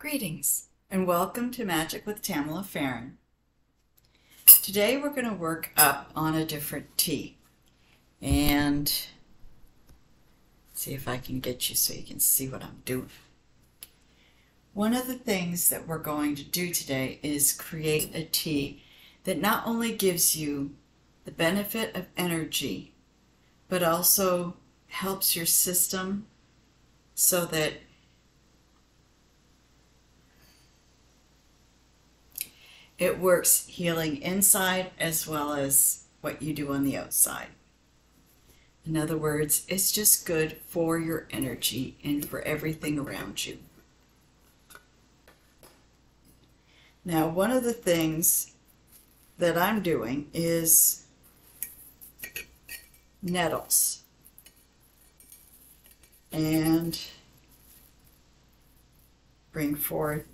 Greetings and welcome to Magic with Tamala Farron. Today we're going to work up on a different tea and see if I can get you so you can see what I'm doing. One of the things that we're going to do today is create a tea that not only gives you the benefit of energy, but also helps your system so that it works healing inside as well as what you do on the outside. In other words, it's just good for your energy and for everything around you. Now, one of the things that I'm doing is nettles. And bring forth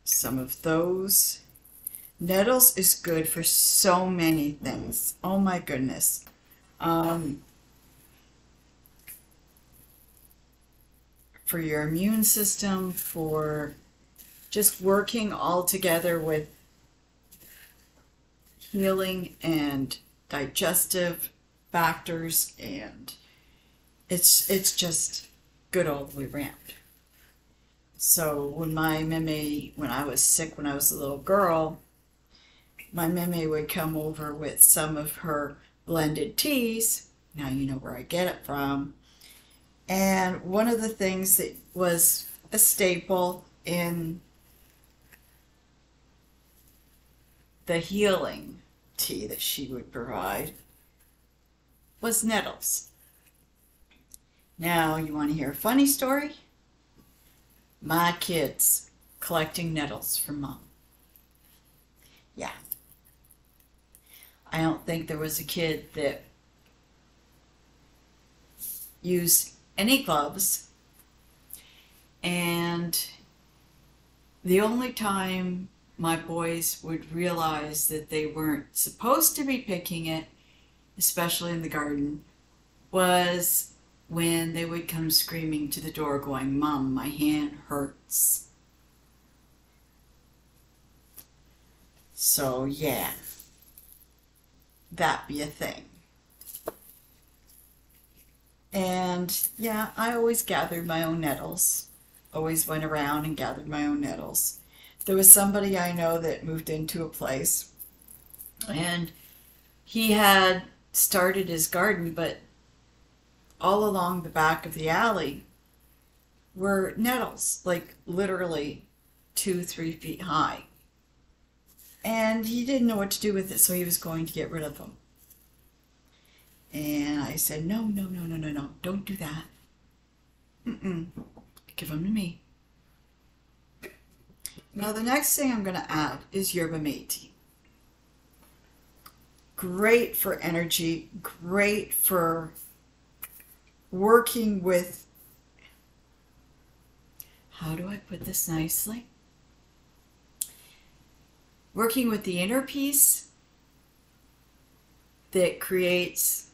some of those. Nettles is good for so many things. Oh my goodness. For your immune system, for just working all together with healing and digestive factors, and it's just good all the way around. So when I was sick when I was a little girl, my meme would come over with some of her blended teas. Now you know where I get it from. And one of the things that was a staple in the healing tea that she would provide was nettles. Now, you want to hear a funny story? My kids collecting nettles for Mom. Yeah. I don't think there was a kid that used any gloves, and the only time my boys would realize that they weren't supposed to be picking it, especially in the garden, was when they would come screaming to the door going, "Mom, my hand hurts." So yeah, that be a thing. And yeah, I always gathered my own nettles. Always went around and gathered my own nettles. There was somebody I know that moved into a place and he had started his garden, but all along the back of the alley were nettles, like literally 2-3 feet high. And he didn't know what to do with it, so he was going to get rid of them. And I said, no, don't do that. Give them to me. Now the next thing I'm going to add is yerba mate tea. Great for energy, great for working with, how do I put this nicely? Working with the inner peace that creates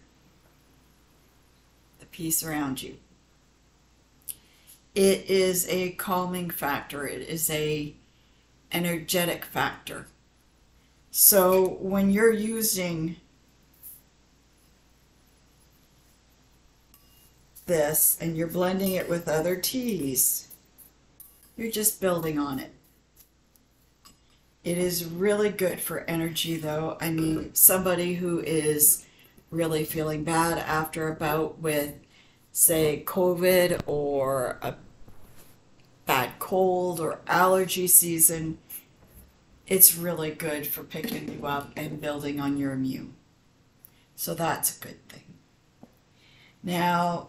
the peace around you. It is a calming factor. It is a energetic factor. So when you're using this and you're blending it with other teas, you're just building on it. It is really good for energy though. I mean, somebody who is really feeling bad after a bout with, say, COVID or a bad cold or allergy season, it's really good for picking you up and building on your immune. So that's a good thing. Now,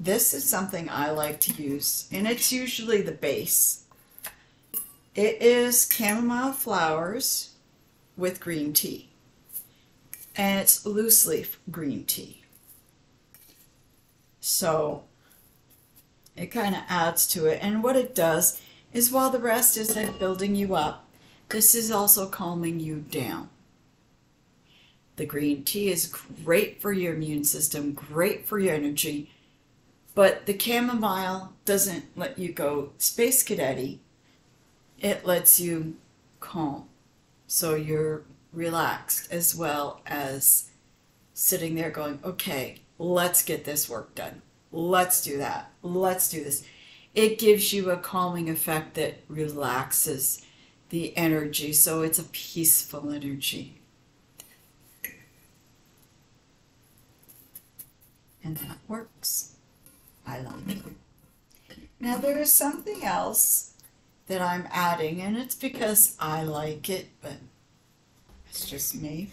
this is something I like to use, and it's usually the base. It is chamomile flowers with green tea, and it's loose leaf green tea. So it kind of adds to it, and what it does is while the rest is like building you up, this is also calming you down. The green tea is great for your immune system, great for your energy, But the chamomile doesn't let you go space cadet-y. It lets you calm. So you're relaxed as well as sitting there going, okay, let's get this work done. Let's do that. Let's do this. It gives you a calming effect that relaxes the energy. So it's a peaceful energy. And that works. I like it. Now there is something else that I'm adding, and it's because I like it, but it's just me.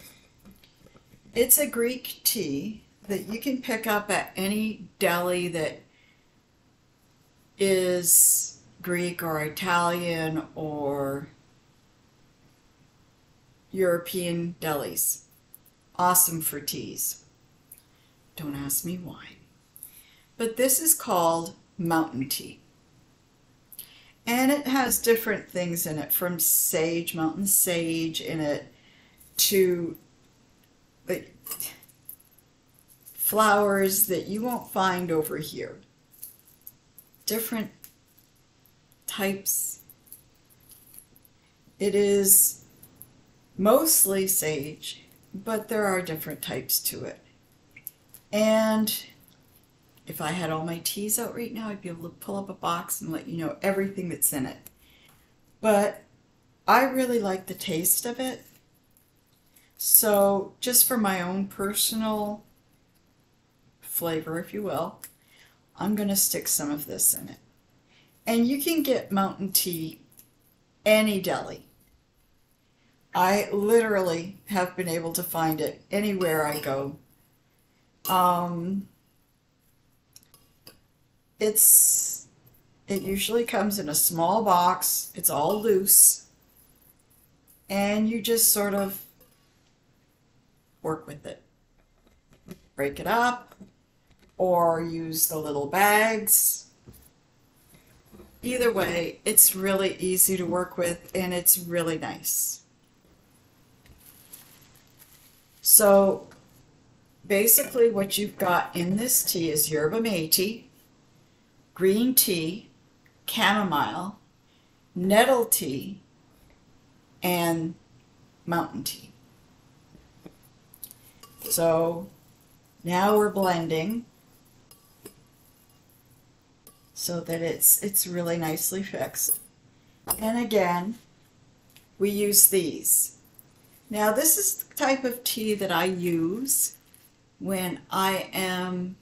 It's a Greek tea that you can pick up at any deli that is Greek or Italian or European delis. Awesome for teas. Don't ask me why. But this is called mountain tea. And it has different things in it, from sage, mountain sage in it, to flowers that you won't find over here. Different types. It is mostly sage, but there are different types to it. And if I had all my teas out right now, I'd be able to pull up a box and let you know everything that's in it. But I really like the taste of it. So just for my own personal flavor, if you will, I'm going to stick some of this in it. And you can get mountain tea any deli. I literally have been able to find it anywhere I go. It usually comes in a small box. It's all loose. And you just sort of work with it. Break it up or use the little bags. Either way, it's really easy to work with and it's really nice. So basically what you've got in this tea is yerba mate, green tea, chamomile, nettle tea, and mountain tea. So now we're blending so that it's really nicely fixed. And again, we use these. Now this is the type of tea that I use when I am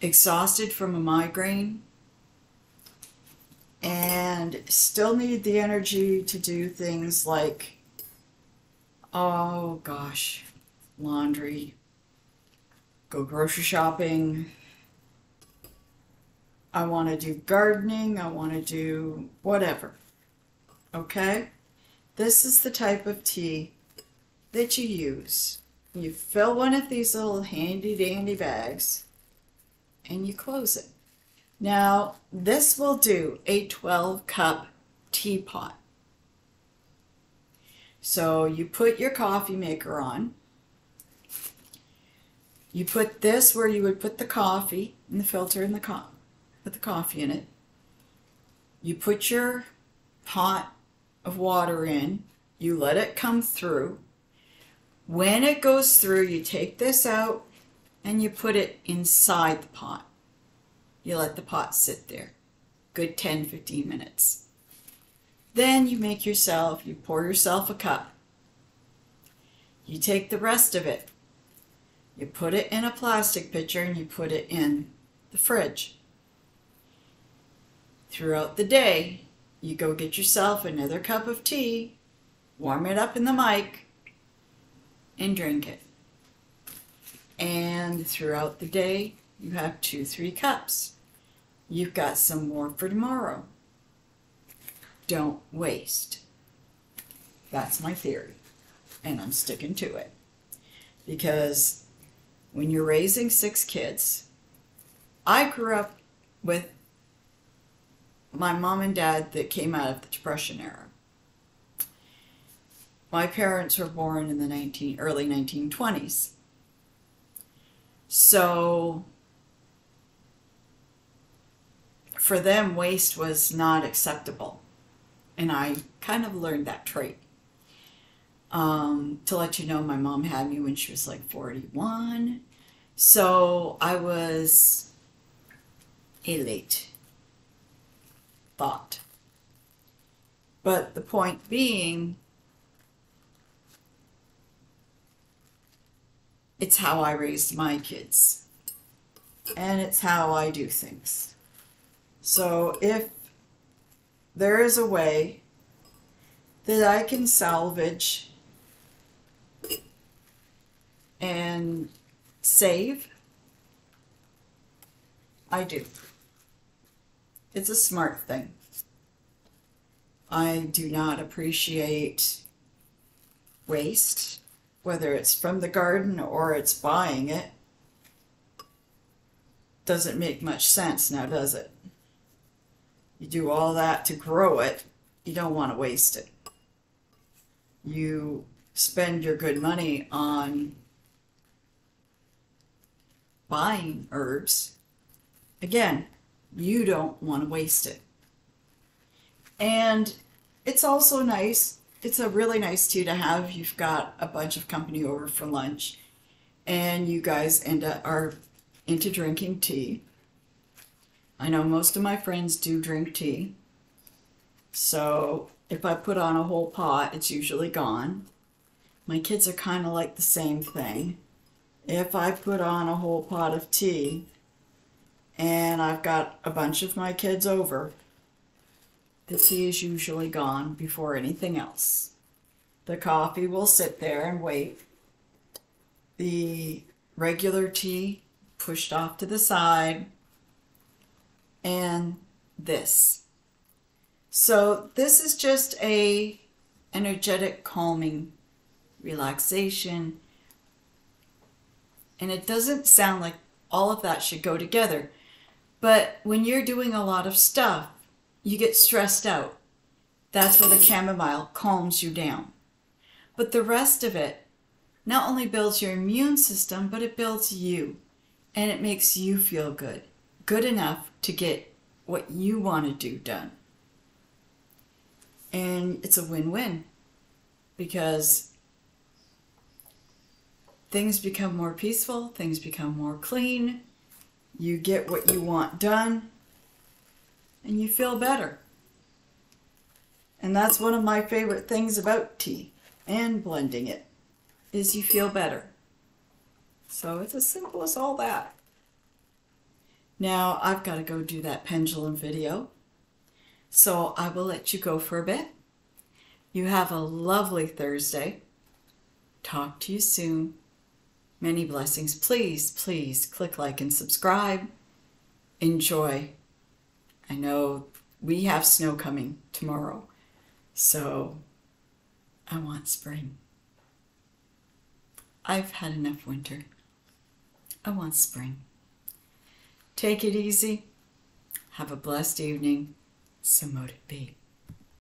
exhausted from a migraine and still need the energy to do things like, oh gosh, laundry, go grocery shopping, I want to do gardening, I want to do whatever. Okay? This is the type of tea that you use. You fill one of these little handy dandy bags and you close it. Now, this will do a 12-cup teapot. So you put your coffee maker on. You put this where you would put the coffee in the filter in the put the coffee in it. You put your pot of water in. You let it come through. When it goes through, you take this out and you put it inside the pot. You let the pot sit there. Good 10-15 minutes. Then you pour yourself a cup. You take the rest of it. You put it in a plastic pitcher and you put it in the fridge. Throughout the day, you go get yourself another cup of tea, warm it up in the mic, and drink it. And throughout the day, you have 2-3 cups. You've got some more for tomorrow. Don't waste. That's my theory, and I'm sticking to it. Because when you're raising 6 kids, I grew up with my mom and dad that came out of the Depression era. My parents were born in the early 1920s. So for them, waste was not acceptable. And I kind of learned that trait. To let you know, my mom had me when she was like 41. So I was a late thought. But the point being, it's how I raised my kids. And it's how I do things. So if there is a way that I can salvage and save, I do. It's a smart thing. I do not appreciate waste, whether it's from the garden or it's buying it. Doesn't make much sense now, does it? You do all that to grow it, you don't want to waste it. You spend your good money on buying herbs. Again, you don't want to waste it. And it's also nice, it's a really nice tea to have. You've got a bunch of company over for lunch and you guys are into drinking tea. I know most of my friends do drink tea. So if I put on a whole pot, it's usually gone. My kids are kind of like the same thing. If I put on a whole pot of tea and I've got a bunch of my kids over, the tea is usually gone before anything else. The coffee will sit there and wait. The regular tea pushed off to the side, and this. So this is just a energetic calming relaxation, and it doesn't sound like all of that should go together, but when you're doing a lot of stuff, you get stressed out. That's where the chamomile calms you down. But the rest of it not only builds your immune system, but it builds you, and it makes you feel good. Good enough to get what you want to do done. And it's a win-win, because things become more peaceful, things become more clean, you get what you want done, and you feel better. And that's one of my favorite things about tea and blending it, is you feel better. So it's as simple as all that. Now I've got to go do that pendulum video, so I will let you go for a bit. You have a lovely Thursday. Talk to you soon. Many blessings. Please, please click like and subscribe. Enjoy. I know we have snow coming tomorrow, so I want spring. I've had enough winter. I want spring. Take it easy. Have a blessed evening. So mote it be.